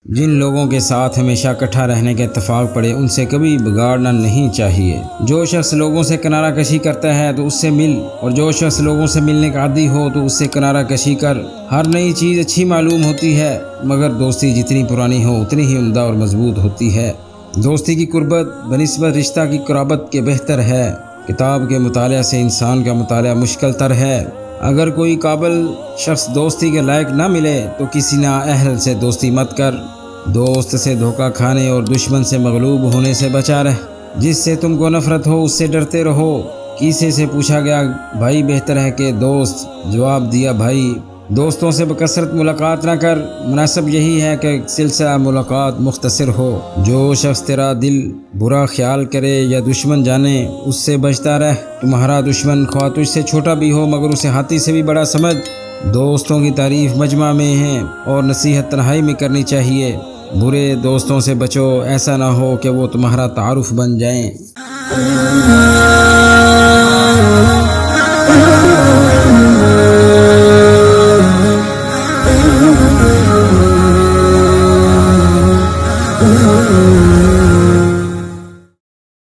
جن لوگوں کے ساتھ ہمیشہ اکٹھا رہنے کا اتفاق پڑے ان سے کبھی بگاڑنا نہیں چاہیے۔ جو شخص لوگوں سے کنارہ کشی کرتا ہے تو اس سے مل، اور جو شخص لوگوں سے ملنے کا عادی ہو تو اس سے کنارہ کشی کر۔ ہر نئی چیز اچھی معلوم ہوتی ہے، مگر دوستی جتنی پرانی ہو اتنی ہی عمدہ اور مضبوط ہوتی ہے۔ دوستی کی قربت بنسبت رشتہ کی قرابت کے بہتر ہے۔ کتاب کے مطالعہ سے انسان کا مطالعہ مشکل تر ہے۔ اگر کوئی قابل شخص دوستی کے لائق نہ ملے تو کسی نااہل سے دوستی مت کر۔ دوست سے دھوکہ کھانے اور دشمن سے مغلوب ہونے سے بچا رہ۔ جس سے تم کو نفرت ہو اس سے ڈرتے رہو۔ کسی سے پوچھا گیا بھائی بہتر ہے کہ دوست؟ جواب دیا بھائی۔ دوستوں سے بکثرت ملاقات نہ کر، مناسب یہی ہے کہ سلسلہ ملاقات مختصر ہو۔ جو شخص تیرا دل برا خیال کرے یا دشمن جانے اس سے بچتا رہ۔ تمہارا دشمن خواہ تجھ سے چھوٹا بھی ہو مگر اسے ہاتھی سے بھی بڑا سمجھ۔ دوستوں کی تعریف مجمع میں ہے اور نصیحت تنہائی میں کرنی چاہیے۔ برے دوستوں سے بچو، ایسا نہ ہو کہ وہ تمہارا تعارف بن جائیں۔